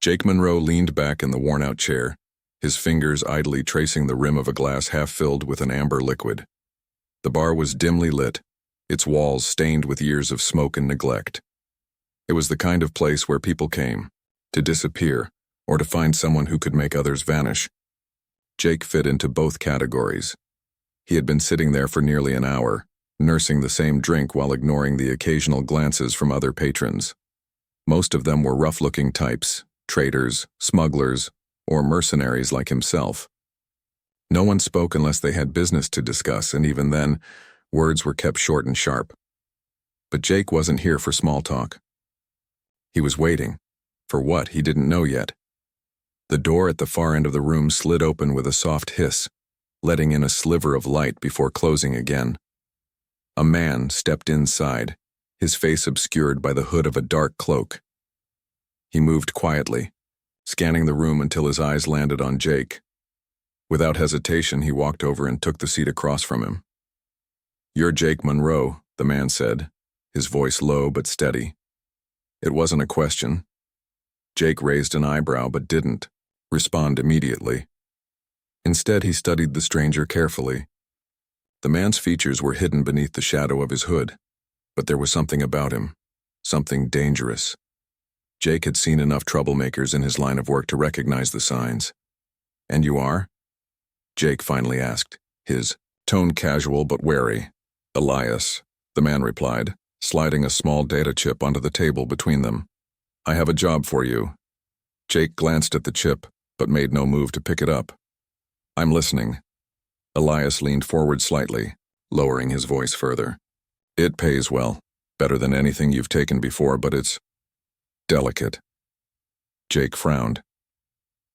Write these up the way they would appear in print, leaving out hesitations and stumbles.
Jake Monroe leaned back in the worn-out chair, his fingers idly tracing the rim of a glass half filled with an amber liquid. The bar was dimly lit, its walls stained with years of smoke and neglect. It was the kind of place where people came, to disappear, or to find someone who could make others vanish. Jake fit into both categories. He had been sitting there for nearly an hour, nursing the same drink while ignoring the occasional glances from other patrons. Most of them were rough-looking types, traders, smugglers, or mercenaries like himself. No one spoke unless they had business to discuss, and even then, words were kept short and sharp. But Jake wasn't here for small talk. He was waiting. For what, he didn't know yet. The door at the far end of the room slid open with a soft hiss, letting in a sliver of light before closing again. A man stepped inside, his face obscured by the hood of a dark cloak. He moved quietly, scanning the room until his eyes landed on Jake. Without hesitation, he walked over and took the seat across from him. "You're Jake Monroe," the man said, his voice low but steady. It wasn't a question. Jake raised an eyebrow but didn't respond immediately. Instead, he studied the stranger carefully. The man's features were hidden beneath the shadow of his hood, but there was something about him, something dangerous. Jake had seen enough troublemakers in his line of work to recognize the signs. "And you are?" Jake finally asked, his tone casual but wary. "Elias," the man replied, sliding a small data chip onto the table between them. "I have a job for you." Jake glanced at the chip, but made no move to pick it up. "I'm listening." Elias leaned forward slightly, lowering his voice further. "It pays well, better than anything you've taken before, but it's delicate." Jake frowned.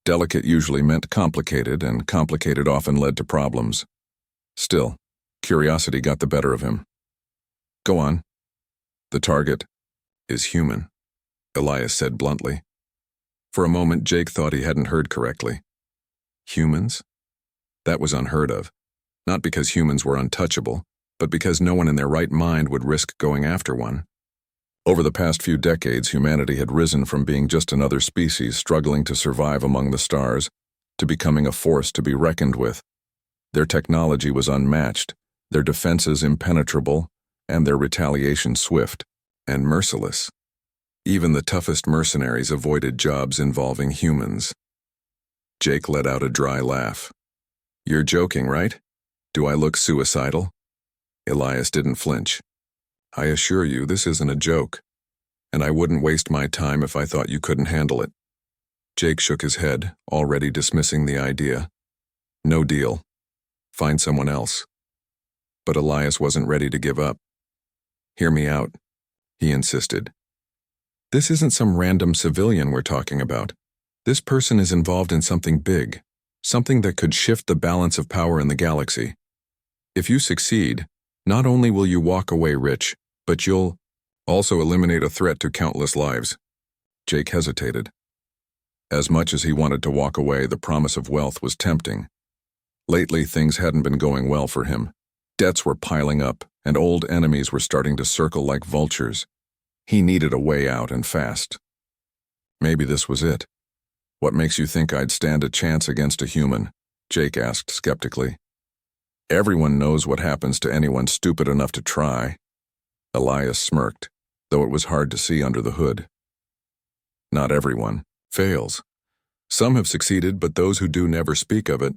Delicate usually meant complicated, and complicated often led to problems. Still, curiosity got the better of him. "Go on." "The target is human," Elias said bluntly. For a moment, Jake thought he hadn't heard correctly. Humans? That was unheard of. Not because humans were untouchable, but because no one in their right mind would risk going after one. Over the past few decades, humanity had risen from being just another species struggling to survive among the stars to becoming a force to be reckoned with. Their technology was unmatched, their defenses impenetrable, and their retaliation swift and merciless. Even the toughest mercenaries avoided jobs involving humans. Jake let out a dry laugh. "You're joking, right? Do I look suicidal?" Elias didn't flinch. "I assure you, this isn't a joke, and I wouldn't waste my time if I thought you couldn't handle it." Jake shook his head, already dismissing the idea. "No deal. Find someone else." But Elias wasn't ready to give up. "Hear me out," he insisted. "This isn't some random civilian we're talking about. This person is involved in something big, something that could shift the balance of power in the galaxy. If you succeed, not only will you walk away rich, but you'll also eliminate a threat to countless lives." Jake hesitated. As much as he wanted to walk away, the promise of wealth was tempting. Lately, things hadn't been going well for him. Debts were piling up, and old enemies were starting to circle like vultures. He needed a way out, and fast. Maybe this was it. "What makes you think I'd stand a chance against a human?" Jake asked skeptically. "Everyone knows what happens to anyone stupid enough to try." Elias smirked, though it was hard to see under the hood. "Not everyone fails. Some have succeeded, but those who do never speak of it.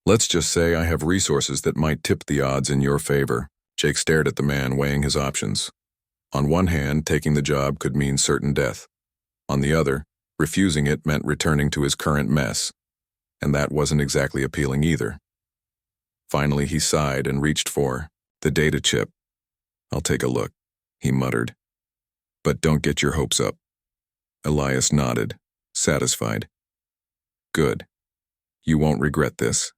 Let's just say I have resources that might tip the odds in your favor." Jake stared at the man, weighing his options. On one hand, taking the job could mean certain death. On the other, refusing it meant returning to his current mess, and that wasn't exactly appealing either. Finally, he sighed and reached for the data chip. "I'll take a look," he muttered. "But don't get your hopes up." Elias nodded, satisfied. "Good. You won't regret this."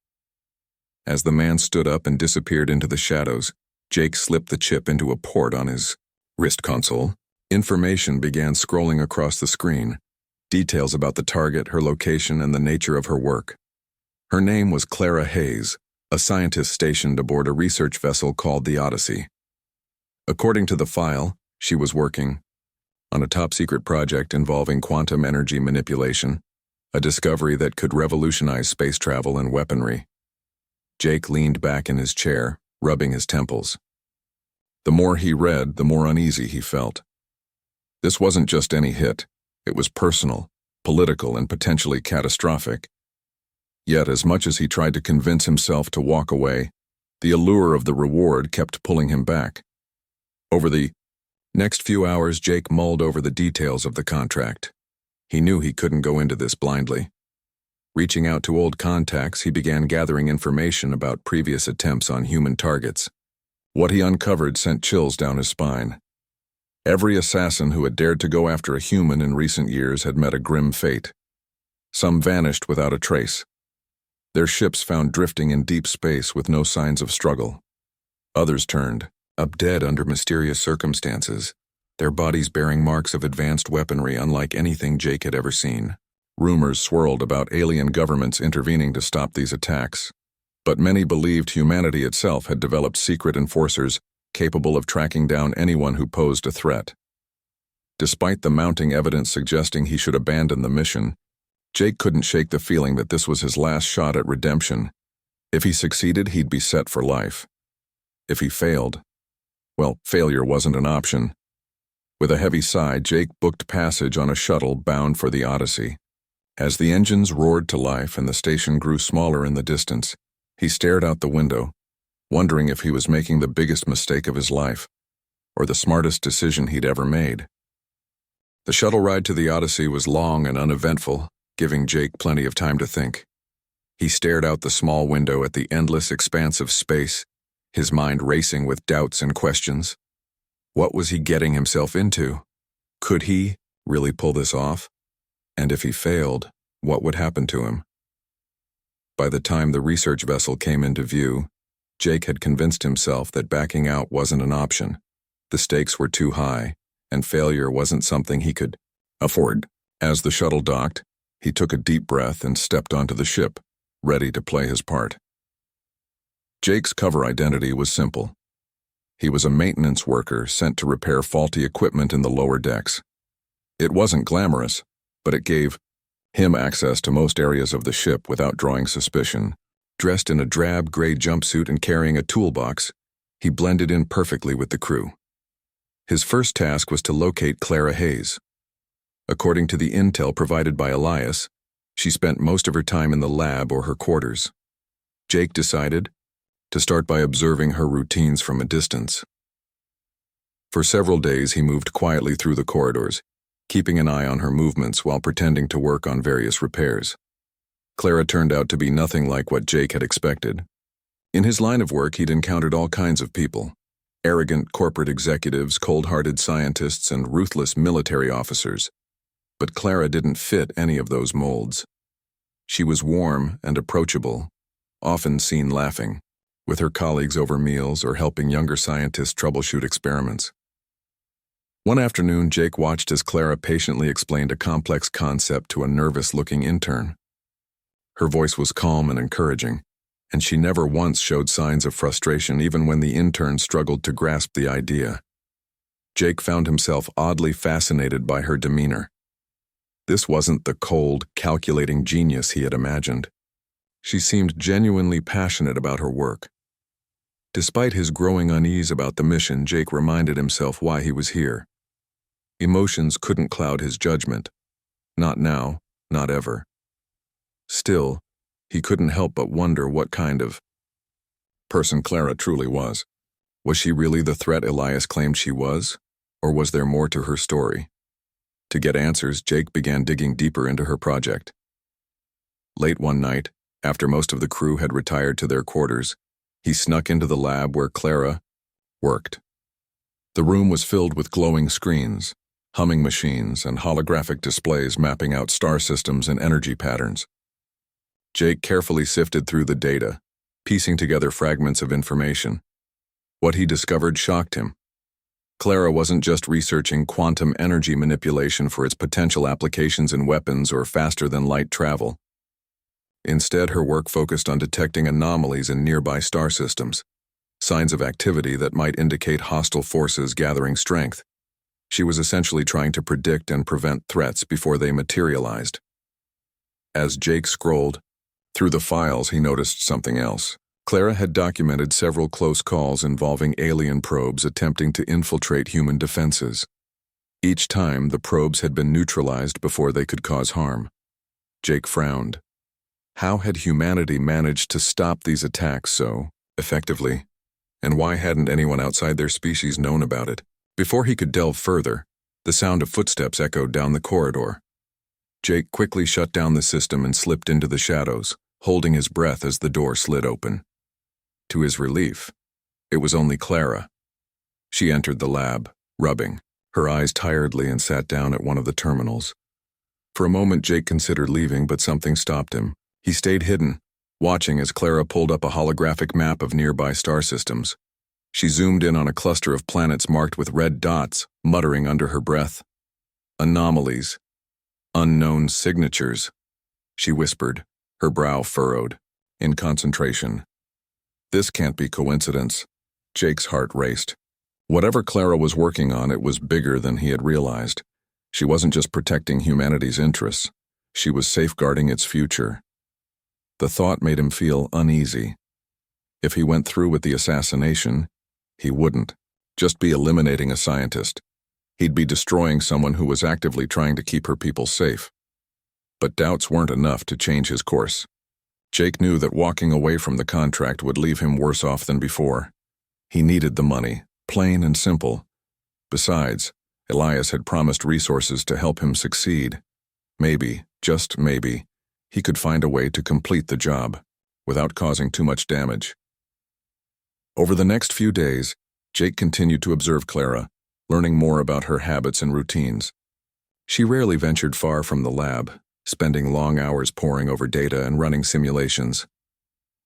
As the man stood up and disappeared into the shadows, Jake slipped the chip into a port on his wrist console. Information began scrolling across the screen. Details about the target, her location, and the nature of her work. Her name was Clara Hayes, a scientist stationed aboard a research vessel called the Odyssey. According to the file, she was working on a top-secret project involving quantum energy manipulation, a discovery that could revolutionize space travel and weaponry. Jake leaned back in his chair, rubbing his temples. The more he read, the more uneasy he felt. This wasn't just any hit. It was personal, political, and potentially catastrophic. Yet, as much as he tried to convince himself to walk away, the allure of the reward kept pulling him back. Over the next few hours, Jake mulled over the details of the contract. He knew he couldn't go into this blindly. Reaching out to old contacts, he began gathering information about previous attempts on human targets. What he uncovered sent chills down his spine. Every assassin who had dared to go after a human in recent years had met a grim fate. Some vanished without a trace. Their ships found drifting in deep space with no signs of struggle. Others turned up dead under mysterious circumstances, their bodies bearing marks of advanced weaponry unlike anything Jake had ever seen. Rumors swirled about alien governments intervening to stop these attacks, but many believed humanity itself had developed secret enforcers capable of tracking down anyone who posed a threat. Despite the mounting evidence suggesting he should abandon the mission, Jake couldn't shake the feeling that this was his last shot at redemption. If he succeeded, he'd be set for life. If he failed, well, failure wasn't an option. With a heavy sigh, Jake booked passage on a shuttle bound for the Odyssey. As the engines roared to life and the station grew smaller in the distance, he stared out the window, wondering if he was making the biggest mistake of his life, or the smartest decision he'd ever made. The shuttle ride to the Odyssey was long and uneventful, giving Jake plenty of time to think. He stared out the small window at the endless expanse of space, his mind racing with doubts and questions. What was he getting himself into? Could he really pull this off? And if he failed, what would happen to him? By the time the research vessel came into view, Jake had convinced himself that backing out wasn't an option. The stakes were too high, and failure wasn't something he could afford. As the shuttle docked, he took a deep breath and stepped onto the ship, ready to play his part. Jake's cover identity was simple. He was a maintenance worker sent to repair faulty equipment in the lower decks. It wasn't glamorous, but it gave him access to most areas of the ship without drawing suspicion. Dressed in a drab gray jumpsuit and carrying a toolbox, he blended in perfectly with the crew. His first task was to locate Clara Hayes. According to the intel provided by Elias, she spent most of her time in the lab or her quarters. Jake decided to start by observing her routines from a distance. For several days he moved quietly through the corridors, keeping an eye on her movements while pretending to work on various repairs. Clara turned out to be nothing like what Jake had expected. In his line of work, he'd encountered all kinds of people: arrogant corporate executives, cold-hearted scientists, and ruthless military officers. But Clara didn't fit any of those molds. She was warm and approachable, often seen laughing with her colleagues over meals or helping younger scientists troubleshoot experiments. One afternoon, Jake watched as Clara patiently explained a complex concept to a nervous-looking intern. Her voice was calm and encouraging, and she never once showed signs of frustration even when the intern struggled to grasp the idea. Jake found himself oddly fascinated by her demeanor. This wasn't the cold, calculating genius he had imagined. She seemed genuinely passionate about her work. Despite his growing unease about the mission, Jake reminded himself why he was here. Emotions couldn't cloud his judgment. Not now, not ever. Still, he couldn't help but wonder what kind of person Clara truly was. Was she really the threat Elias claimed she was, or was there more to her story? To get answers, Jake began digging deeper into her project. Late one night, after most of the crew had retired to their quarters, he snuck into the lab where Clara worked. The room was filled with glowing screens, humming machines, and holographic displays mapping out star systems and energy patterns. Jake carefully sifted through the data, piecing together fragments of information. What he discovered shocked him. Clara wasn't just researching quantum energy manipulation for its potential applications in weapons or faster-than-light travel. Instead, her work focused on detecting anomalies in nearby star systems, signs of activity that might indicate hostile forces gathering strength. She was essentially trying to predict and prevent threats before they materialized. As Jake scrolled through the files, he noticed something else. Clara had documented several close calls involving alien probes attempting to infiltrate human defenses. Each time, the probes had been neutralized before they could cause harm. Jake frowned. How had humanity managed to stop these attacks so effectively? And why hadn't anyone outside their species known about it? Before he could delve further, the sound of footsteps echoed down the corridor. Jake quickly shut down the system and slipped into the shadows, holding his breath as the door slid open. To his relief, it was only Clara. She entered the lab, rubbing her eyes tiredly, and sat down at one of the terminals. For a moment, Jake considered leaving, but something stopped him. He stayed hidden, watching as Clara pulled up a holographic map of nearby star systems. She zoomed in on a cluster of planets marked with red dots, muttering under her breath. Anomalies. Unknown signatures. She whispered, her brow furrowed, in concentration. This can't be coincidence. Jake's heart raced. Whatever Clara was working on, it was bigger than he had realized. She wasn't just protecting humanity's interests. She was safeguarding its future. The thought made him feel uneasy. If he went through with the assassination, he wouldn't just be eliminating a scientist. He'd be destroying someone who was actively trying to keep her people safe. But doubts weren't enough to change his course. Jake knew that walking away from the contract would leave him worse off than before. He needed the money, plain and simple. Besides, Elias had promised resources to help him succeed. Maybe, just maybe, he could find a way to complete the job, without causing too much damage. Over the next few days, Jake continued to observe Clara, learning more about her habits and routines. She rarely ventured far from the lab, spending long hours poring over data and running simulations.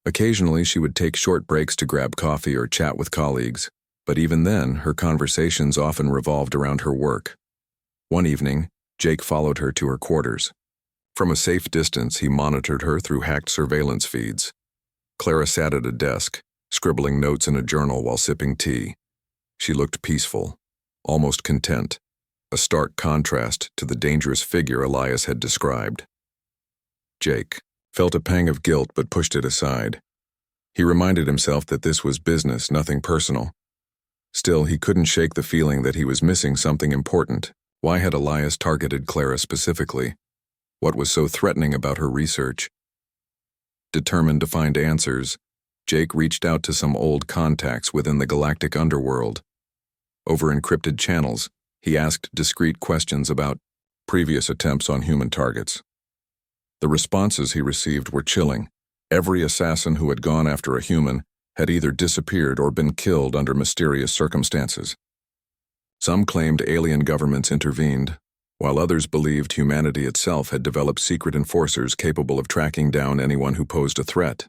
Occasionally, she would take short breaks to grab coffee or chat with colleagues, but even then, her conversations often revolved around her work. One evening, Jake followed her to her quarters. From a safe distance, he monitored her through hacked surveillance feeds. Clara sat at a desk, scribbling notes in a journal while sipping tea. She looked peaceful, almost content, a stark contrast to the dangerous figure Elias had described. Jake felt a pang of guilt but pushed it aside. He reminded himself that this was business, nothing personal. Still, he couldn't shake the feeling that he was missing something important. Why had Elias targeted Clara specifically? What was so threatening about her research? Determined to find answers, Jake reached out to some old contacts within the galactic underworld. Over encrypted channels, he asked discreet questions about previous attempts on human targets. The responses he received were chilling. Every assassin who had gone after a human had either disappeared or been killed under mysterious circumstances. Some claimed alien governments intervened, while others believed humanity itself had developed secret enforcers capable of tracking down anyone who posed a threat.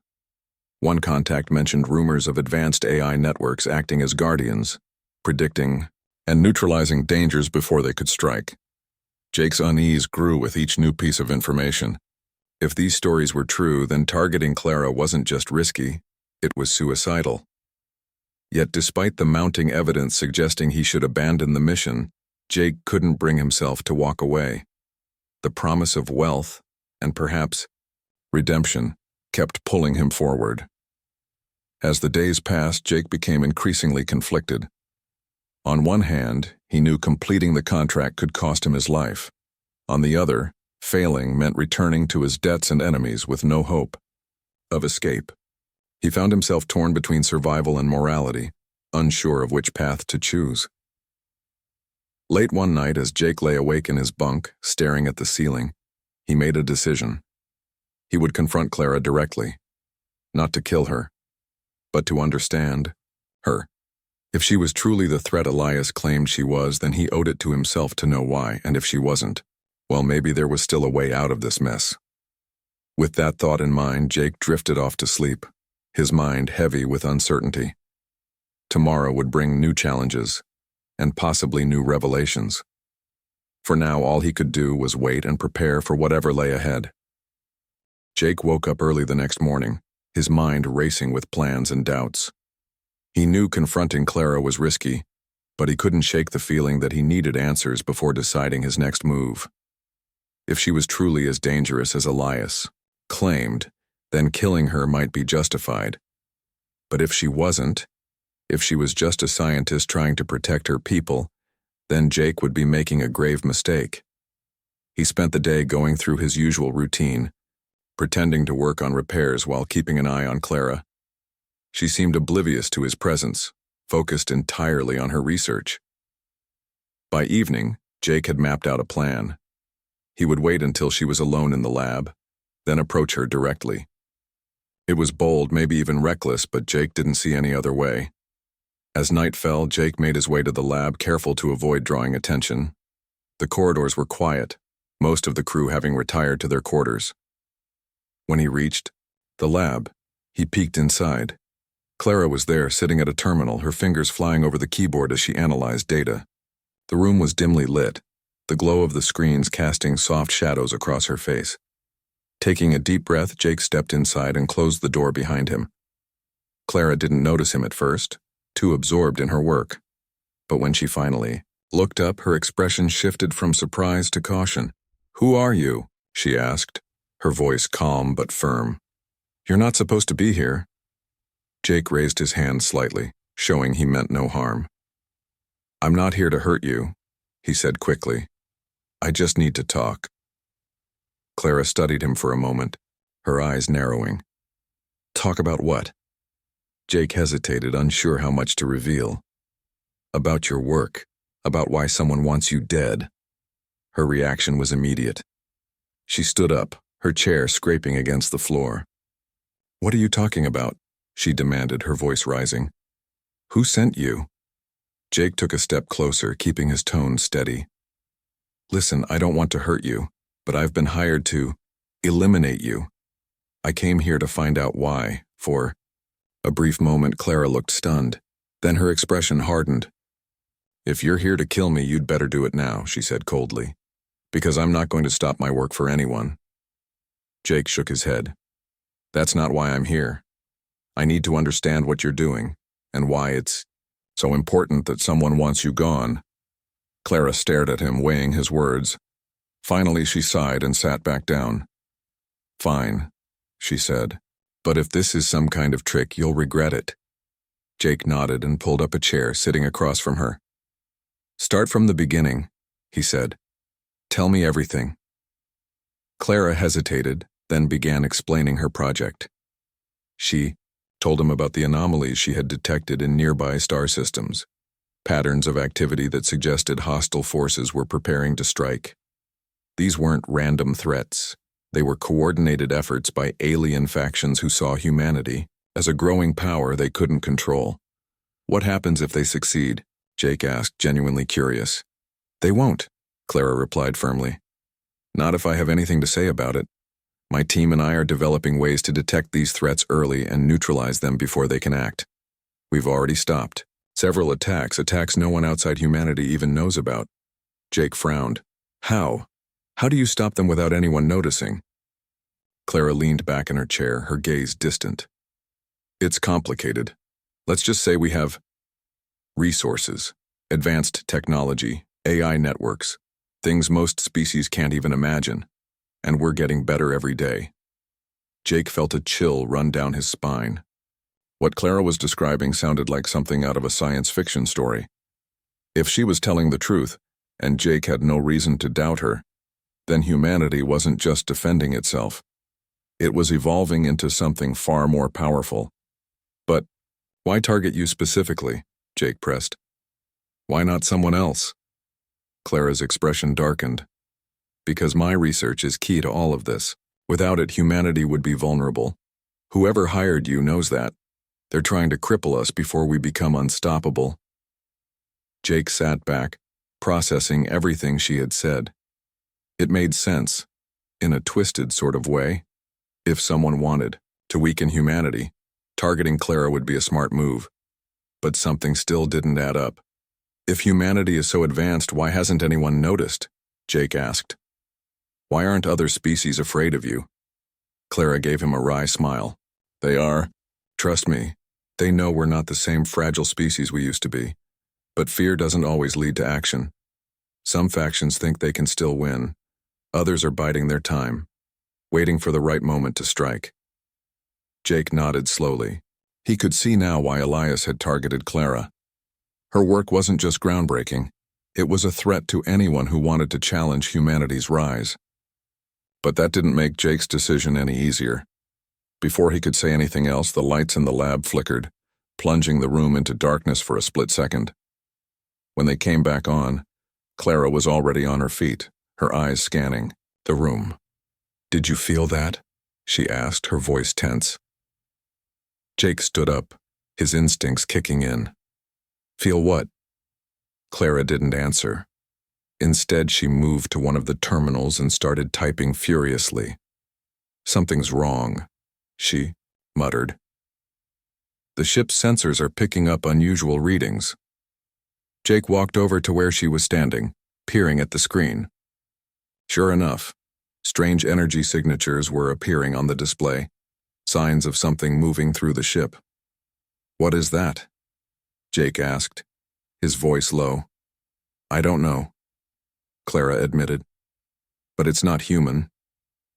One contact mentioned rumors of advanced AI networks acting as guardians, predicting and neutralizing dangers before they could strike. Jake's unease grew with each new piece of information. If these stories were true, then targeting Clara wasn't just risky, it was suicidal. Yet despite the mounting evidence suggesting he should abandon the mission, Jake couldn't bring himself to walk away. The promise of wealth, and perhaps redemption, kept pulling him forward. As the days passed, Jake became increasingly conflicted. On one hand, he knew completing the contract could cost him his life. On the other, failing meant returning to his debts and enemies with no hope of escape. He found himself torn between survival and morality, unsure of which path to choose. Late one night, as Jake lay awake in his bunk, staring at the ceiling, he made a decision. He would confront Clara directly, not to kill her, but to understand her. If she was truly the threat Elias claimed she was, then he owed it to himself to know why, and if she wasn't, well, maybe there was still a way out of this mess. With that thought in mind, Jake drifted off to sleep, his mind heavy with uncertainty. Tomorrow would bring new challenges, and possibly new revelations. For now, all he could do was wait and prepare for whatever lay ahead. Jake woke up early the next morning, his mind racing with plans and doubts. He knew confronting Clara was risky, but he couldn't shake the feeling that he needed answers before deciding his next move. If she was truly as dangerous as Elias claimed, then killing her might be justified. But if she wasn't, if she was just a scientist trying to protect her people, then Jake would be making a grave mistake. He spent the day going through his usual routine, pretending to work on repairs while keeping an eye on Clara. She seemed oblivious to his presence, focused entirely on her research. By evening, Jake had mapped out a plan. He would wait until she was alone in the lab, then approach her directly. It was bold, maybe even reckless, but Jake didn't see any other way. As night fell, Jake made his way to the lab, careful to avoid drawing attention. The corridors were quiet, most of the crew having retired to their quarters. When he reached the lab, he peeked inside. Clara was there, sitting at a terminal, her fingers flying over the keyboard as she analyzed data. The room was dimly lit, the glow of the screens casting soft shadows across her face. Taking a deep breath, Jake stepped inside and closed the door behind him. Clara didn't notice him at first, too absorbed in her work. But when she finally looked up, her expression shifted from surprise to caution. "Who are you?" she asked, her voice calm but firm. "You're not supposed to be here." Jake raised his hand slightly, showing he meant no harm. "I'm not here to hurt you," he said quickly. "I just need to talk." Clara studied him for a moment, her eyes narrowing. "Talk about what?" Jake hesitated, unsure how much to reveal. "About your work, about why someone wants you dead." Her reaction was immediate. She stood up, her chair scraping against the floor. "What are you talking about?" she demanded, her voice rising. "Who sent you?" Jake took a step closer, keeping his tone steady. "Listen, I don't want to hurt you, but I've been hired to eliminate you. I came here to find out why." For a brief moment, Clara looked stunned. Then her expression hardened. "If you're here to kill me, you'd better do it now," she said coldly. "Because I'm not going to stop my work for anyone." Jake shook his head. "That's not why I'm here. I need to understand what you're doing, and why it's so important that someone wants you gone." Clara stared at him, weighing his words. Finally, she sighed and sat back down. "Fine," she said. "But if this is some kind of trick, you'll regret it." Jake nodded and pulled up a chair, sitting across from her. "Start from the beginning," he said. "Tell me everything." Clara hesitated, then began explaining her project. She told him about the anomalies she had detected in nearby star systems, patterns of activity that suggested hostile forces were preparing to strike. These weren't random threats. They were coordinated efforts by alien factions who saw humanity as a growing power they couldn't control. "What happens if they succeed?" Jake asked, genuinely curious. "They won't," Clara replied firmly. "Not if I have anything to say about it. My team and I are developing ways to detect these threats early and neutralize them before they can act. We've already stopped several attacks no one outside humanity even knows about." Jake frowned. "How? How do you stop them without anyone noticing?" Clara leaned back in her chair, her gaze distant. "It's complicated. Let's just say we have resources, advanced technology, AI networks, things most species can't even imagine, and we're getting better every day." Jake felt a chill run down his spine. What Clara was describing sounded like something out of a science fiction story. If she was telling the truth, and Jake had no reason to doubt her, then humanity wasn't just defending itself. It was evolving into something far more powerful. "But why target you specifically?" Jake pressed. "Why not someone else?" Clara's expression darkened. "Because my research is key to all of this. Without it, humanity would be vulnerable. Whoever hired you knows that. They're trying to cripple us before we become unstoppable." Jake sat back, processing everything she had said. It made sense, in a twisted sort of way. If someone wanted to weaken humanity, targeting Clara would be a smart move. But something still didn't add up. "If humanity is so advanced, why hasn't anyone noticed?" Jake asked. "Why aren't other species afraid of you?" Clara gave him a wry smile. "They are. Trust me, they know we're not the same fragile species we used to be. But fear doesn't always lead to action. Some factions think they can still win. Others are biding their time, waiting for the right moment to strike. Jake nodded slowly. He could see now why Elias had targeted Clara. Her work wasn't just groundbreaking. It was a threat to anyone who wanted to challenge humanity's rise. But that didn't make Jake's decision any easier. Before he could say anything else, the lights in the lab flickered, plunging the room into darkness for a split second. When they came back on, Clara was already on her feet, her eyes scanning the room. "Did you feel that?" she asked, her voice tense. Jake stood up, his instincts kicking in. "Feel what?" Clara didn't answer. Instead, she moved to one of the terminals and started typing furiously. "Something's wrong," she muttered. "The ship's sensors are picking up unusual readings." Jake walked over to where she was standing, peering at the screen. Sure enough, strange energy signatures were appearing on the display, signs of something moving through the ship. "What is that?" Jake asked, his voice low. "I don't know," Clara admitted. "But it's not human."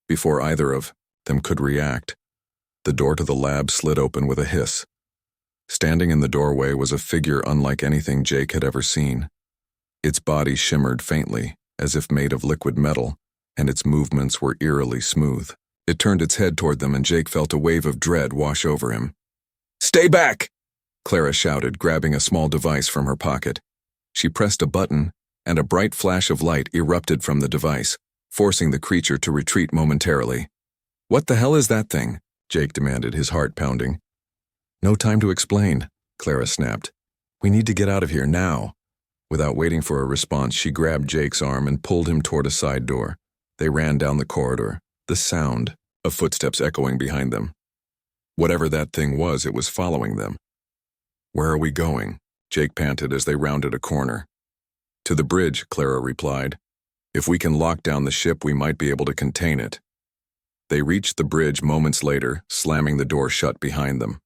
Before either of them could react, the door to the lab slid open with a hiss. Standing in the doorway was a figure unlike anything Jake had ever seen. Its body shimmered faintly, as if made of liquid metal, and its movements were eerily smooth. It turned its head toward them, and Jake felt a wave of dread wash over him. "Stay back!" Clara shouted, grabbing a small device from her pocket. She pressed a button, and a bright flash of light erupted from the device, forcing the creature to retreat momentarily. "What the hell is that thing?" Jake demanded, his heart pounding. "No time to explain," Clara snapped. "We need to get out of here now." Without waiting for a response, she grabbed Jake's arm and pulled him toward a side door. They ran down the corridor, the sound of footsteps echoing behind them. Whatever that thing was, it was following them. "Where are we going?" Jake panted as they rounded a corner. "To the bridge," Clara replied. "If we can lock down the ship, we might be able to contain it." They reached the bridge moments later, slamming the door shut behind them.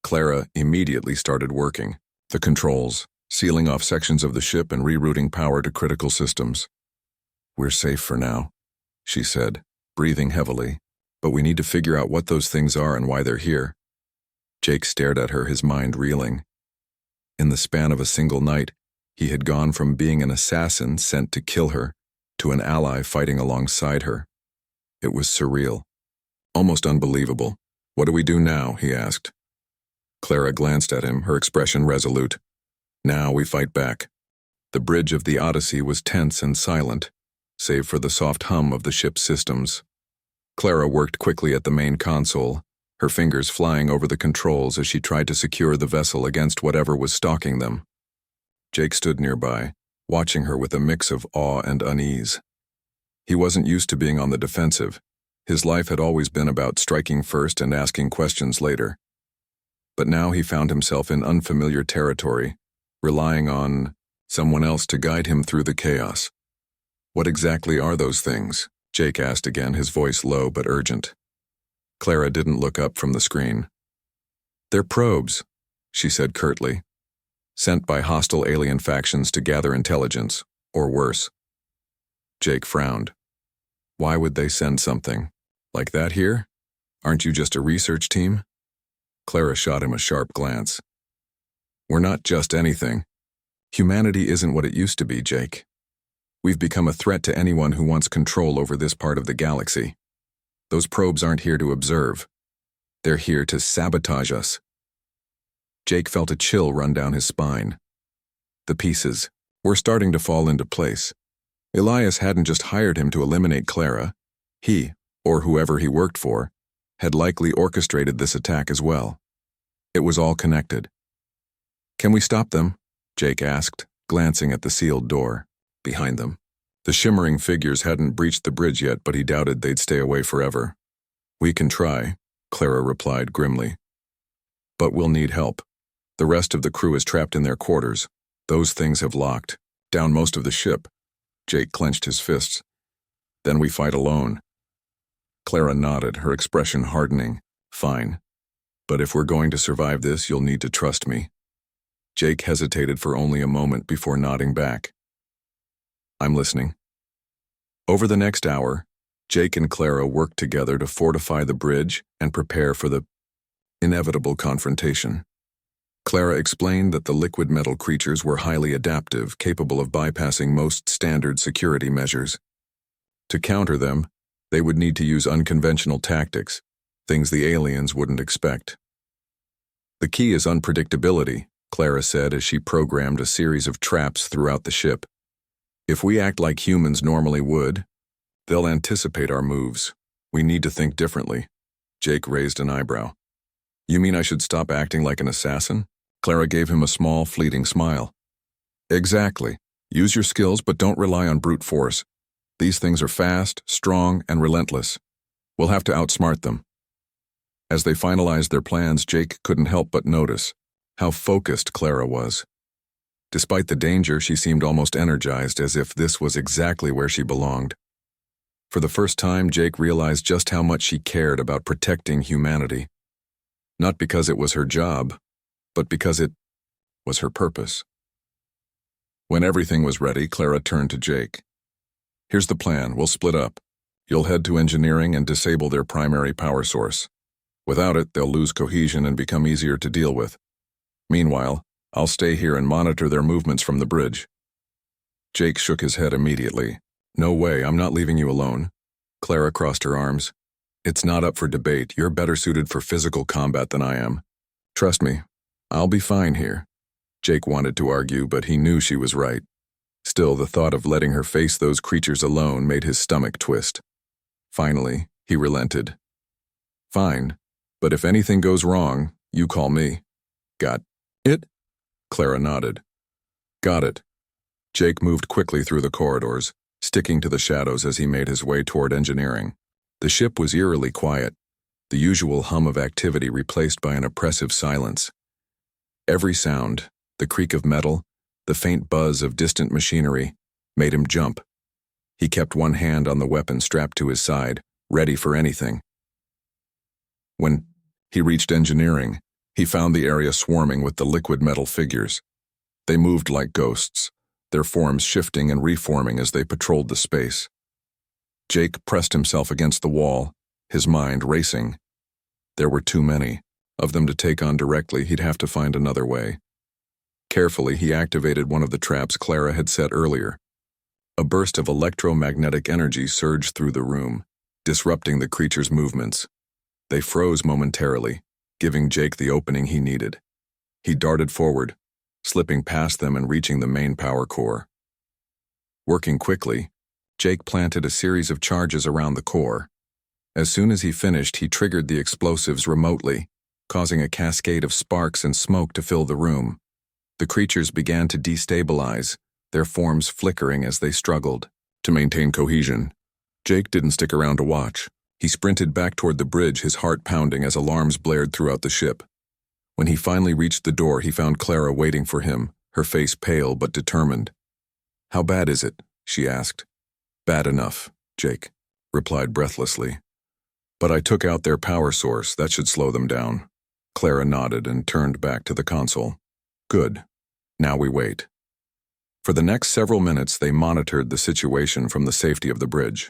Clara immediately started working the controls, sealing off sections of the ship and rerouting power to critical systems. "We're safe for now," she said, breathing heavily, "but we need to figure out what those things are and why they're here." Jake stared at her, his mind reeling. In the span of a single night, he had gone from being an assassin sent to kill her to an ally fighting alongside her. It was surreal, almost unbelievable. "What do we do now?" he asked. Clara glanced at him, her expression resolute. "Now we fight back." The bridge of the Odyssey was tense and silent, save for the soft hum of the ship's systems. Clara worked quickly at the main console, her fingers flying over the controls as she tried to secure the vessel against whatever was stalking them. Jake stood nearby, watching her with a mix of awe and unease. He wasn't used to being on the defensive. His life had always been about striking first and asking questions later. But now he found himself in unfamiliar territory, relying on someone else to guide him through the chaos. "What exactly are those things?" Jake asked again, his voice low but urgent. Clara didn't look up from the screen. "They're probes," she said curtly, "sent by hostile alien factions to gather intelligence, or worse." Jake frowned. "Why would they send something like that here? Aren't you just a research team?" Clara shot him a sharp glance. "We're not just anything. Humanity isn't what it used to be, Jake. We've become a threat to anyone who wants control over this part of the galaxy. Those probes aren't here to observe. They're here to sabotage us." Jake felt a chill run down his spine. The pieces were starting to fall into place. Elias hadn't just hired him to eliminate Clara. He, or whoever he worked for, had likely orchestrated this attack as well. It was all connected. "Can we stop them?" Jake asked, glancing at the sealed door behind them. The shimmering figures hadn't breached the bridge yet, but he doubted they'd stay away forever. "We can try," Clara replied grimly. "But we'll need help. The rest of the crew is trapped in their quarters. Those things have locked down most of the ship." Jake clenched his fists. "Then we fight alone." Clara nodded, her expression hardening. "Fine. But if we're going to survive this, you'll need to trust me." Jake hesitated for only a moment before nodding back. I'm listening. Over the next hour, Jake and Clara worked together to fortify the bridge and prepare for the inevitable confrontation. Clara explained that the liquid metal creatures were highly adaptive, capable of bypassing most standard security measures. To counter them, they would need to use unconventional tactics, things the aliens wouldn't expect. The key is unpredictability, Clara said as she programmed a series of traps throughout the ship. If we act like humans normally would, they'll anticipate our moves. We need to think differently. Jake raised an eyebrow. You mean I should stop acting like an assassin? Clara gave him a small, fleeting smile. Exactly. Use your skills, but don't rely on brute force. These things are fast, strong, and relentless. We'll have to outsmart them. As they finalized their plans, Jake couldn't help but notice how focused Clara was. Despite the danger, she seemed almost energized, as if this was exactly where she belonged. For the first time, Jake realized just how much she cared about protecting humanity. Not because it was her job, but because it was her purpose. When everything was ready, Clara turned to Jake. Here's the plan. We'll split up. You'll head to engineering and disable their primary power source. Without it, they'll lose cohesion and become easier to deal with. Meanwhile, I'll stay here and monitor their movements from the bridge. Jake shook his head immediately. No way, I'm not leaving you alone. Clara crossed her arms. It's not up for debate. You're better suited for physical combat than I am. Trust me, I'll be fine here. Jake wanted to argue, but he knew she was right. Still, the thought of letting her face those creatures alone made his stomach twist. Finally, he relented. Fine, but if anything goes wrong, you call me. Got it? Clara nodded. Got it. Jake moved quickly through the corridors, sticking to the shadows as he made his way toward engineering. The ship was eerily quiet, the usual hum of activity replaced by an oppressive silence. Every sound, the creak of metal, the faint buzz of distant machinery, made him jump. He kept one hand on the weapon strapped to his side, ready for anything. When he reached engineering, he found the area swarming with the liquid metal figures. They moved like ghosts, their forms shifting and reforming as they patrolled the space. Jake pressed himself against the wall, his mind racing. There were too many of them to take on directly. He'd have to find another way. Carefully, he activated one of the traps Clara had set earlier. A burst of electromagnetic energy surged through the room, disrupting the creature's movements. They froze momentarily, giving Jake the opening he needed. He darted forward, slipping past them and reaching the main power core. Working quickly, Jake planted a series of charges around the core. As soon as he finished, he triggered the explosives remotely, causing a cascade of sparks and smoke to fill the room. The creatures began to destabilize, their forms flickering as they struggled to maintain cohesion. Jake didn't stick around to watch. He sprinted back toward the bridge, his heart pounding as alarms blared throughout the ship. When he finally reached the door, he found Clara waiting for him, her face pale but determined. How bad is it? She asked. Bad enough, Jake replied breathlessly. But I took out their power source. That should slow them down. Clara nodded and turned back to the console. Good. Now we wait. For the next several minutes, they monitored the situation from the safety of the bridge.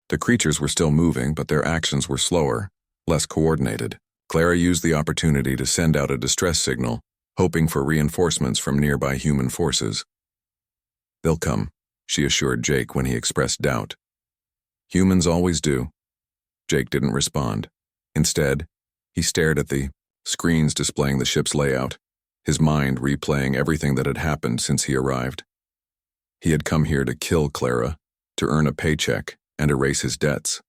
The creatures were still moving, but their actions were slower, less coordinated. Clara used the opportunity to send out a distress signal, hoping for reinforcements from nearby human forces. They'll come, she assured Jake when he expressed doubt. Humans always do. Jake didn't respond. Instead, he stared at the screens displaying the ship's layout, his mind replaying everything that had happened since he arrived. He had come here to kill Clara, to earn a paycheck, and erase his debts.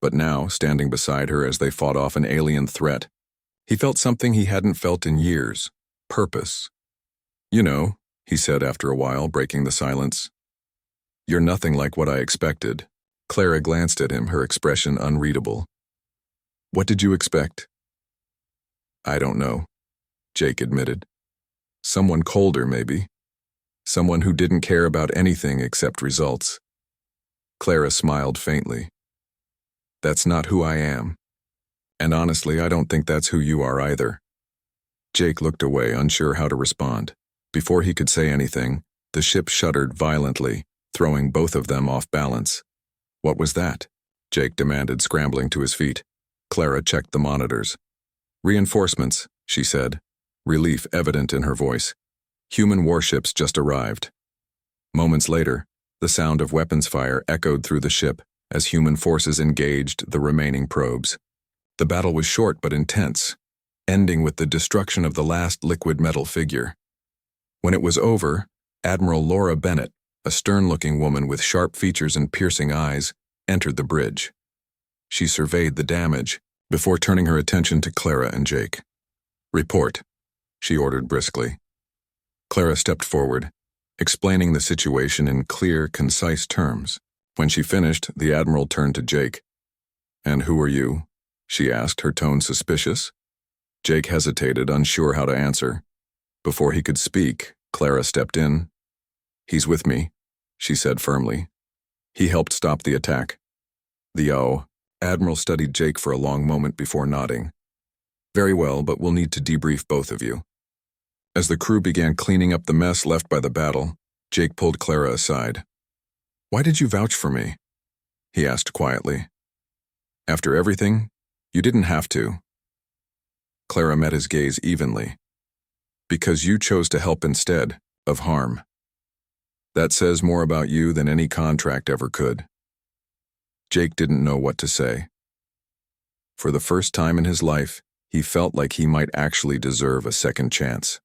But now, standing beside her as they fought off an alien threat, he felt something he hadn't felt in years: purpose. You know, he said after a while, breaking the silence. You're nothing like what I expected. Clara glanced at him, her expression unreadable. What did you expect? I don't know, Jake admitted. Someone colder, maybe. Someone who didn't care about anything except results. Clara smiled faintly. That's not who I am. And honestly, I don't think that's who you are either. Jake looked away, unsure how to respond. Before he could say anything, the ship shuddered violently, throwing both of them off balance. What was that? Jake demanded, scrambling to his feet. Clara checked the monitors. Reinforcements, she said, relief evident in her voice. Human warships just arrived. Moments later, the sound of weapons fire echoed through the ship as human forces engaged the remaining probes. The battle was short but intense, ending with the destruction of the last liquid metal figure. When it was over, Admiral Laura Bennett, a stern-looking woman with sharp features and piercing eyes, entered the bridge. She surveyed the damage before turning her attention to Clara and Jake. Report, she ordered briskly. Clara stepped forward, explaining the situation in clear, concise terms. When she finished, the Admiral turned to Jake. And who are you? She asked, her tone suspicious. Jake hesitated, unsure how to answer. Before he could speak, Clara stepped in. He's with me, she said firmly. He helped stop the attack. The Admiral studied Jake for a long moment before nodding. Very well, but we'll need to debrief both of you. As the crew began cleaning up the mess left by the battle, Jake pulled Clara aside. Why did you vouch for me? He asked quietly. After everything, you didn't have to. Clara met his gaze evenly. Because you chose to help instead of harm. That says more about you than any contract ever could. Jake didn't know what to say. For the first time in his life, he felt like he might actually deserve a second chance.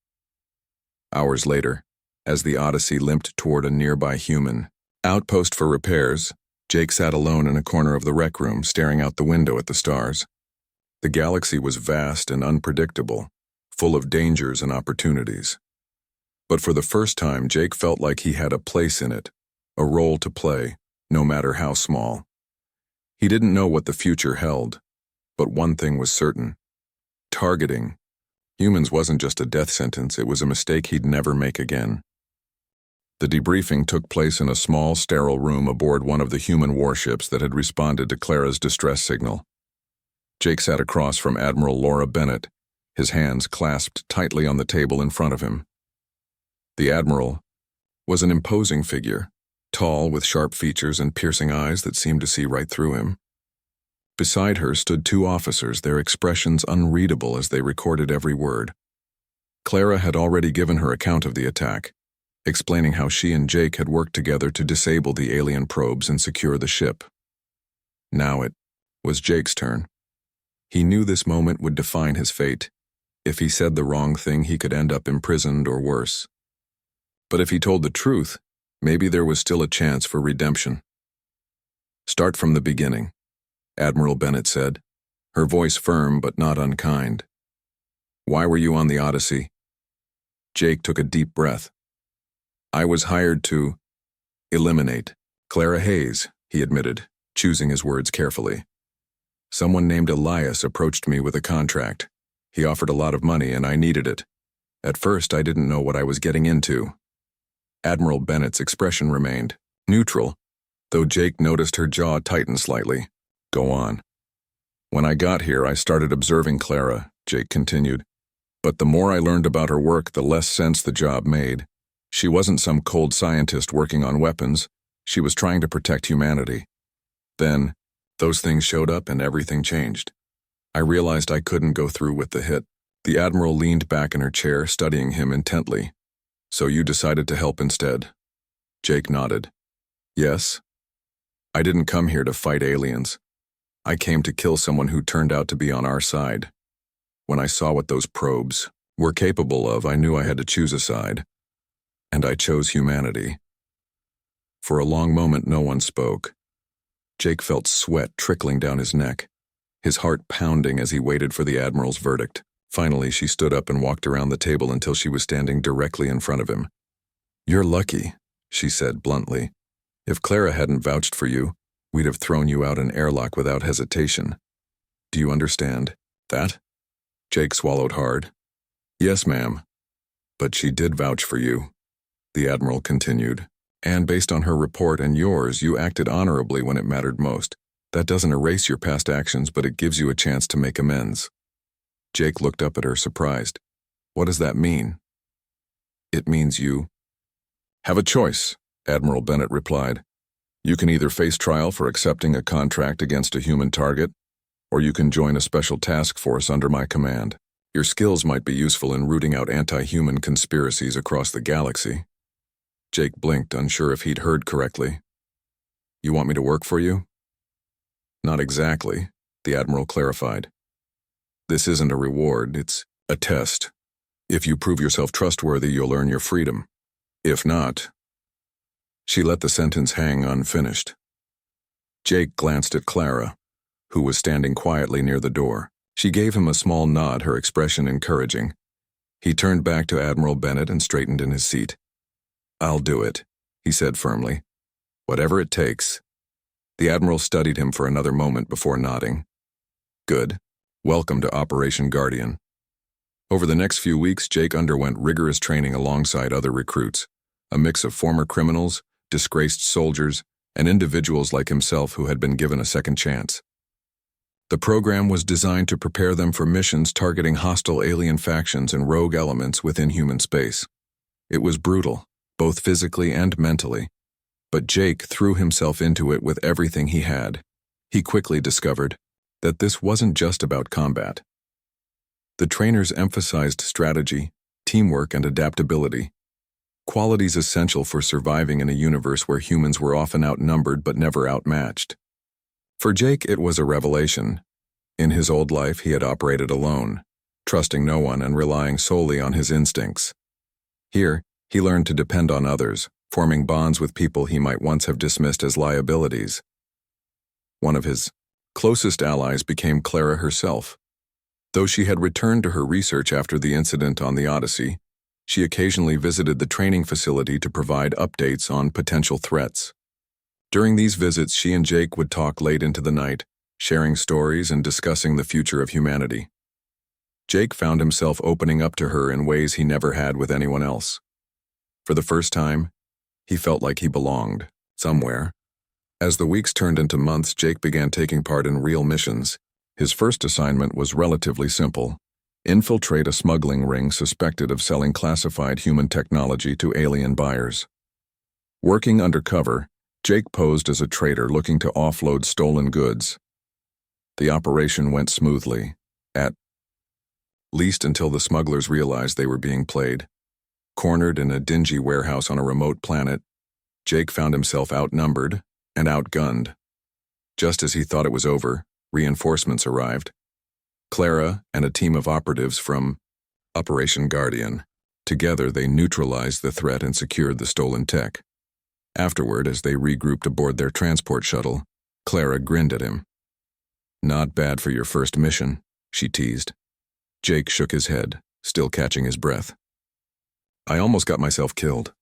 Hours later, as the Odyssey limped toward a nearby human outpost for repairs, Jake sat alone in a corner of the rec room, staring out the window at the stars. The galaxy was vast and unpredictable, full of dangers and opportunities. But for the first time, Jake felt like he had a place in it, a role to play, no matter how small. He didn't know what the future held, but one thing was certain. Targeting humans wasn't just a death sentence, it was a mistake he'd never make again. The debriefing took place in a small, sterile room aboard one of the human warships that had responded to Clara's distress signal. Jake sat across from Admiral Laura Bennett, his hands clasped tightly on the table in front of him. The Admiral was an imposing figure, tall with sharp features and piercing eyes that seemed to see right through him. Beside her stood two officers, their expressions unreadable as they recorded every word. Clara had already given her account of the attack, explaining how she and Jake had worked together to disable the alien probes and secure the ship. Now it was Jake's turn. He knew this moment would define his fate. If he said the wrong thing, he could end up imprisoned or worse. But if he told the truth, maybe there was still a chance for redemption. Start from the beginning, Admiral Bennett said, her voice firm but not unkind. Why were you on the Odyssey? Jake took a deep breath. I was hired to eliminate Clara Hayes, he admitted, choosing his words carefully. Someone named Elias approached me with a contract. He offered a lot of money and I needed it. At first, I didn't know what I was getting into. Admiral Bennett's expression remained neutral, though Jake noticed her jaw tighten slightly. Go on. When I got here, I started observing Clara, Jake continued. But the more I learned about her work, the less sense the job made. She wasn't some cold scientist working on weapons. She was trying to protect humanity. Then, those things showed up and everything changed. I realized I couldn't go through with the hit. The Admiral leaned back in her chair, studying him intently. So you decided to help instead? Jake nodded. Yes. I didn't come here to fight aliens. I came to kill someone who turned out to be on our side. When I saw what those probes were capable of, I knew I had to choose a side. And I chose humanity. For a long moment, no one spoke. Jake felt sweat trickling down his neck, his heart pounding as he waited for the Admiral's verdict. Finally, she stood up and walked around the table until she was standing directly in front of him. You're lucky, she said bluntly. If Clara hadn't vouched for you, we'd have thrown you out an airlock without hesitation. Do you understand that? Jake swallowed hard. Yes, ma'am. But she did vouch for you, the Admiral continued. And based on her report and yours, you acted honorably when it mattered most. That doesn't erase your past actions, but it gives you a chance to make amends. Jake looked up at her, surprised. What does that mean? It means you have a choice, Admiral Bennett replied. You can either face trial for accepting a contract against a human target, or you can join a special task force under my command. Your skills might be useful in rooting out anti-human conspiracies across the galaxy. Jake blinked, unsure if he'd heard correctly. You want me to work for you? Not exactly, the Admiral clarified. This isn't a reward, it's a test. If you prove yourself trustworthy, you'll earn your freedom. If not... She let the sentence hang unfinished. Jake glanced at Clara, who was standing quietly near the door. She gave him a small nod, her expression encouraging. He turned back to Admiral Bennett and straightened in his seat. I'll do it, he said firmly. Whatever it takes. The Admiral studied him for another moment before nodding. Good. Welcome to Operation Guardian. Over the next few weeks, Jake underwent rigorous training alongside other recruits, a mix of former criminals, disgraced soldiers, and individuals like himself who had been given a second chance. The program was designed to prepare them for missions targeting hostile alien factions and rogue elements within human space. It was brutal, both physically and mentally, but Jake threw himself into it with everything he had. He quickly discovered that this wasn't just about combat. The trainers emphasized strategy, teamwork, and adaptability, qualities essential for surviving in a universe where humans were often outnumbered but never outmatched. For Jake, it was a revelation. In his old life, he had operated alone, trusting no one and relying solely on his instincts. Here, he learned to depend on others, forming bonds with people he might once have dismissed as liabilities. One of his closest allies became Clara herself. Though she had returned to her research after the incident on the Odyssey, she occasionally visited the training facility to provide updates on potential threats. During these visits, she and Jake would talk late into the night, sharing stories and discussing the future of humanity. Jake found himself opening up to her in ways he never had with anyone else. For the first time, he felt like he belonged, somewhere. As the weeks turned into months, Jake began taking part in real missions. His first assignment was relatively simple: infiltrate a smuggling ring suspected of selling classified human technology to alien buyers. Working undercover, Jake posed as a trader looking to offload stolen goods. The operation went smoothly, at least until the smugglers realized they were being played. Cornered in a dingy warehouse on a remote planet, Jake found himself outnumbered and outgunned. Just as he thought it was over, reinforcements arrived. Clara and a team of operatives from Operation Guardian. Together, they neutralized the threat and secured the stolen tech. Afterward, as they regrouped aboard their transport shuttle, Clara grinned at him. Not bad for your first mission, she teased. Jake shook his head, still catching his breath. I almost got myself killed.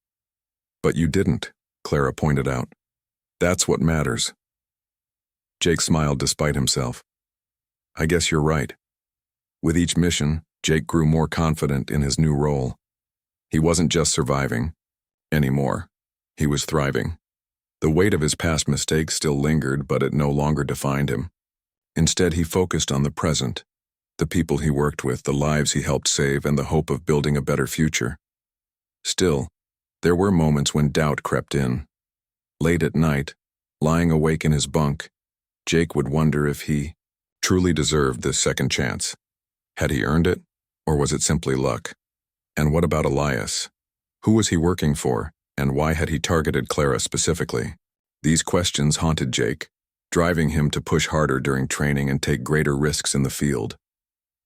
But you didn't, Clara pointed out. That's what matters. Jake smiled despite himself. I guess you're right. With each mission, Jake grew more confident in his new role. He wasn't just surviving anymore. He was thriving. The weight of his past mistakes still lingered, but it no longer defined him. Instead, he focused on the present, the people he worked with, the lives he helped save, and the hope of building a better future. Still, there were moments when doubt crept in. Late at night, lying awake in his bunk, Jake would wonder if he truly deserved this second chance. Had he earned it, or was it simply luck? And what about Elias? Who was he working for, and why had he targeted Clara specifically? These questions haunted Jake, driving him to push harder during training and take greater risks in the field.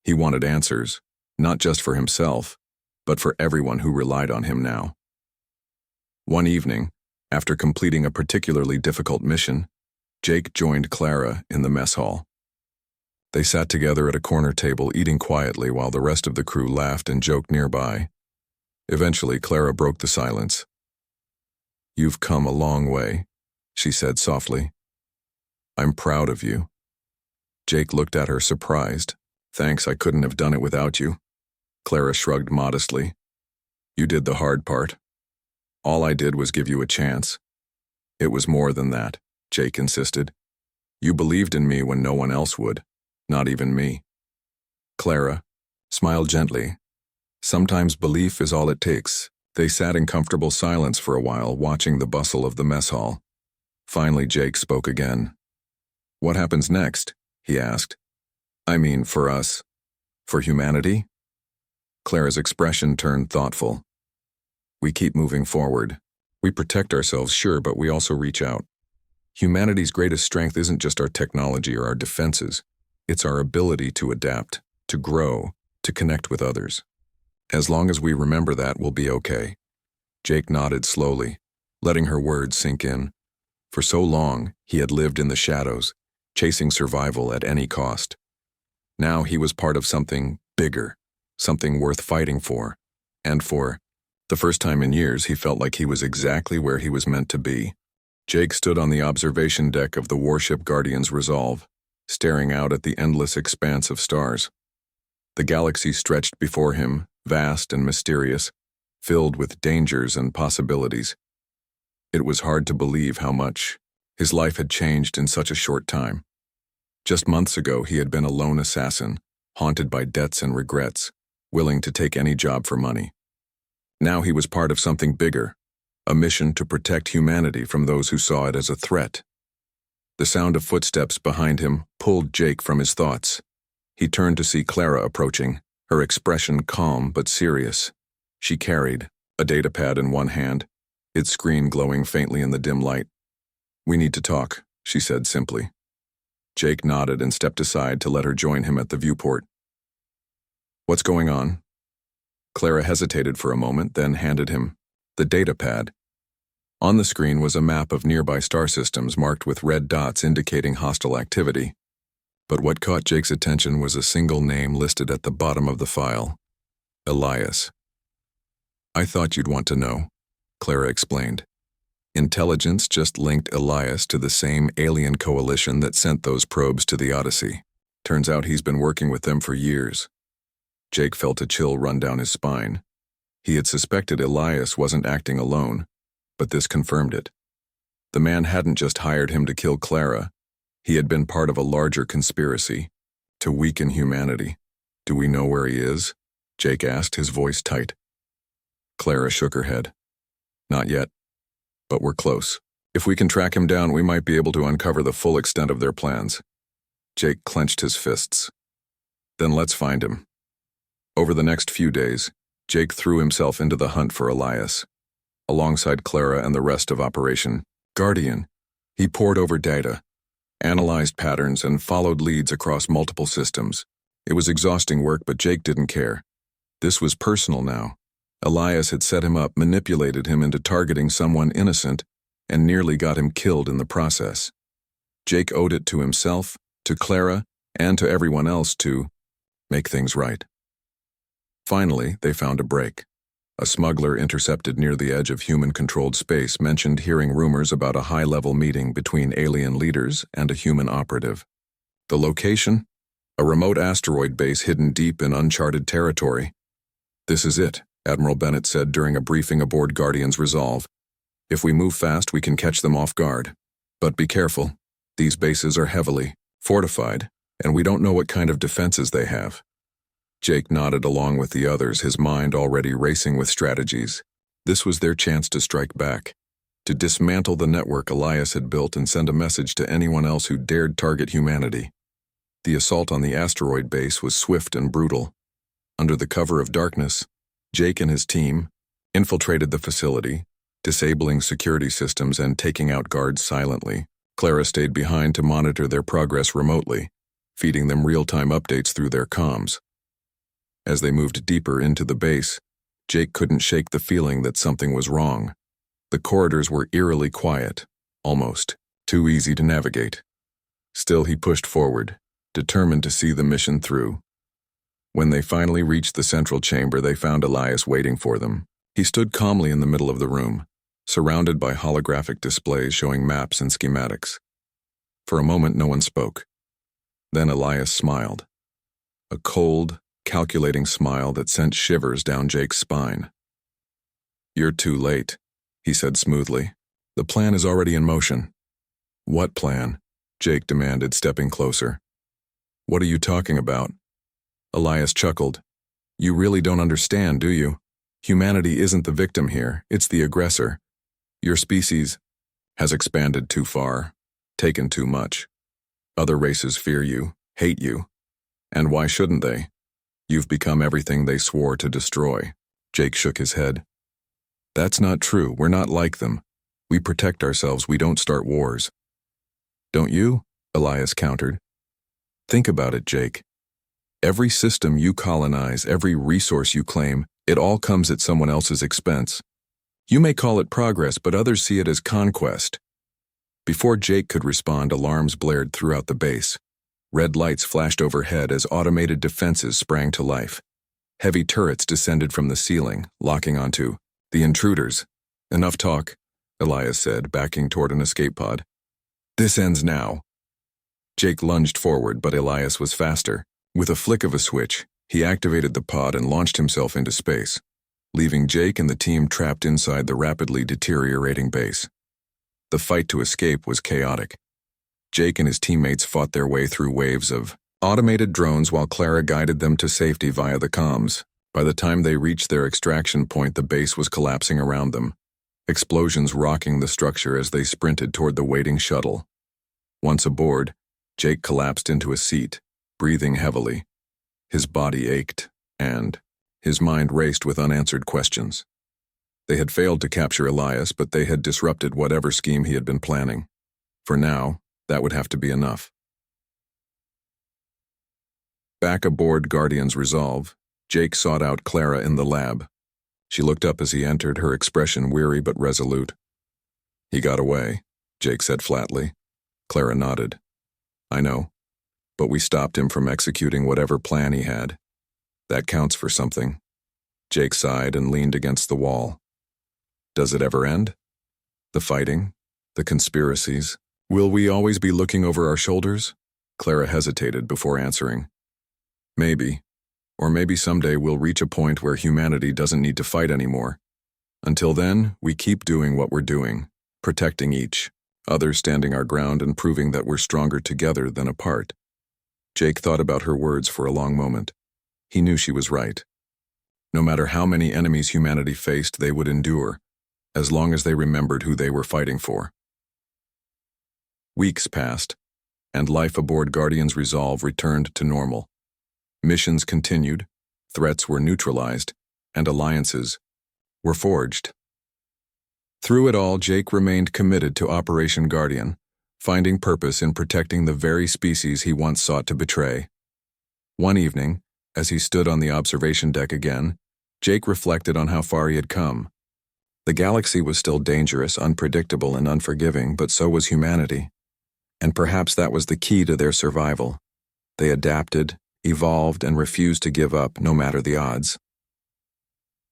He wanted answers, not just for himself, but for everyone who relied on him now. One evening, after completing a particularly difficult mission, Jake joined Clara in the mess hall. They sat together at a corner table, eating quietly while the rest of the crew laughed and joked nearby. Eventually, Clara broke the silence. You've come a long way, she said softly. I'm proud of you. Jake looked at her, surprised. Thanks, I couldn't have done it without you. Clara shrugged modestly. You did the hard part. All I did was give you a chance. It was more than that, Jake insisted. You believed in me when no one else would, not even me. Clara smiled gently. Sometimes belief is all it takes. They sat in comfortable silence for a while, watching the bustle of the mess hall. Finally, Jake spoke again. "What happens next?" he asked. "I mean, for us. For humanity?" Clara's expression turned thoughtful. "We keep moving forward. We protect ourselves, sure, but we also reach out. Humanity's greatest strength isn't just our technology or our defenses. It's our ability to adapt, to grow, to connect with others. As long as we remember that, we'll be okay." Jake nodded slowly, letting her words sink in. For so long, he had lived in the shadows, chasing survival at any cost. Now he was part of something bigger, something worth fighting for. And for the first time in years, he felt like he was exactly where he was meant to be. Jake stood on the observation deck of the warship Guardian's Resolve, staring out at the endless expanse of stars. The galaxy stretched before him, vast and mysterious, filled with dangers and possibilities. It was hard to believe how much his life had changed in such a short time. Just months ago, he had been a lone assassin, haunted by debts and regrets, willing to take any job for money. Now he was part of something bigger, a mission to protect humanity from those who saw it as a threat. The sound of footsteps behind him pulled Jake from his thoughts. He turned to see Clara approaching, her expression calm but serious. She carried a datapad in one hand, its screen glowing faintly in the dim light. "We need to talk," she said simply. Jake nodded and stepped aside to let her join him at the viewport. "What's going on?" Clara hesitated for a moment, then handed him the datapad. On the screen was a map of nearby star systems marked with red dots indicating hostile activity. But what caught Jake's attention was a single name listed at the bottom of the file: Elias. "I thought you'd want to know," Clara explained. Intelligence just linked Elias to the same alien coalition that sent those probes to the Odyssey. Turns out he's been working with them for years. Jake felt a chill run down his spine. He had suspected Elias wasn't acting alone, but this confirmed it. The man hadn't just hired him to kill Clara. He had been part of a larger conspiracy to weaken humanity. "Do we know where he is?" Jake asked, his voice tight. Clara shook her head. "Not yet, but we're close. If we can track him down, we might be able to uncover the full extent of their plans." Jake clenched his fists. "Then let's find him." Over the next few days, Jake threw himself into the hunt for Elias. Alongside Clara and the rest of Operation Guardian, he pored over data, analyzed patterns, and followed leads across multiple systems. It was exhausting work, but Jake didn't care. This was personal now. Elias had set him up, manipulated him into targeting someone innocent, and nearly got him killed in the process. Jake owed it to himself, to Clara, and to everyone else to make things right. Finally, they found a break. A smuggler intercepted near the edge of human-controlled space mentioned hearing rumors about a high-level meeting between alien leaders and a human operative. The location? A remote asteroid base hidden deep in uncharted territory. "This is it," Admiral Bennett said during a briefing aboard Guardian's Resolve. "If we move fast, we can catch them off guard. But be careful. These bases are heavily fortified, and we don't know what kind of defenses they have." Jake nodded along with the others, his mind already racing with strategies. This was their chance to strike back, to dismantle the network Elias had built and send a message to anyone else who dared target humanity. The assault on the asteroid base was swift and brutal. Under the cover of darkness, Jake and his team infiltrated the facility, disabling security systems and taking out guards silently. Clara stayed behind to monitor their progress remotely, feeding them real-time updates through their comms. As they moved deeper into the base, Jake couldn't shake the feeling that something was wrong. The corridors were eerily quiet, almost too easy to navigate. Still, he pushed forward, determined to see the mission through. When they finally reached the central chamber, they found Elias waiting for them. He stood calmly in the middle of the room, surrounded by holographic displays showing maps and schematics. For a moment, no one spoke. Then Elias smiled. A cold, calculating smile that sent shivers down Jake's spine. "You're too late," he said smoothly. "The plan is already in motion." "What plan?" Jake demanded, stepping closer. "What are you talking about?" Elias chuckled. You really don't understand, do you? Humanity isn't the victim here, it's the aggressor. Your species has expanded too far, taken too much. Other races fear you, hate you. And why shouldn't they? You've become everything they swore to destroy. Jake shook his head. That's not true, we're not like them. We protect ourselves, we don't start wars. Don't you? Elias countered. Think about it, Jake. Every system you colonize, every resource you claim, it all comes at someone else's expense. You may call it progress, but others see it as conquest. Before Jake could respond, alarms blared throughout the base. Red lights flashed overhead as automated defenses sprang to life. Heavy turrets descended from the ceiling, locking onto the intruders. Enough talk, Elias said, backing toward an escape pod. This ends now. Jake lunged forward, but Elias was faster. With a flick of a switch, he activated the pod and launched himself into space, leaving Jake and the team trapped inside the rapidly deteriorating base. The fight to escape was chaotic. Jake and his teammates fought their way through waves of automated drones while Clara guided them to safety via the comms. By the time they reached their extraction point, the base was collapsing around them, explosions rocking the structure as they sprinted toward the waiting shuttle. Once aboard, Jake collapsed into a seat, breathing heavily. His body ached, and his mind raced with unanswered questions. They had failed to capture Elias, but they had disrupted whatever scheme he had been planning. For now, that would have to be enough. Back aboard Guardian's Resolve, Jake sought out Clara in the lab. She looked up as he entered, her expression weary but resolute. He got away, Jake said flatly. Clara nodded. I know, but we stopped him from executing whatever plan he had. That counts for something. Jake sighed and leaned against the wall. Does it ever end? The fighting? The conspiracies? Will we always be looking over our shoulders? Clara hesitated before answering. Maybe. Or maybe someday we'll reach a point where humanity doesn't need to fight anymore. Until then, we keep doing what we're doing, protecting each other, standing our ground and proving that we're stronger together than apart. Jake thought about her words for a long moment. He knew she was right. No matter how many enemies humanity faced, they would endure, as long as they remembered who they were fighting for. Weeks passed, and life aboard Guardian's Resolve returned to normal. Missions continued, threats were neutralized, and alliances were forged. Through it all, Jake remained committed to Operation Guardian, finding purpose in protecting the very species he once sought to betray. One evening, as he stood on the observation deck again, Jake reflected on how far he had come. The galaxy was still dangerous, unpredictable, and unforgiving, but so was humanity. And perhaps that was the key to their survival. They adapted, evolved, and refused to give up no matter the odds.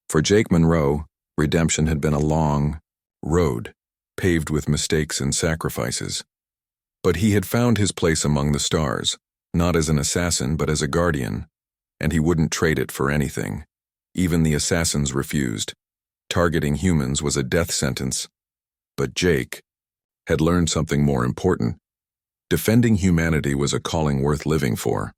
For Jake Monroe, redemption had been a long road, paved with mistakes and sacrifices. But he had found his place among the stars, not as an assassin but as a guardian, and he wouldn't trade it for anything. Even the assassins refused. Targeting humans was a death sentence. But Jake had learned something more important. Defending humanity was a calling worth living for.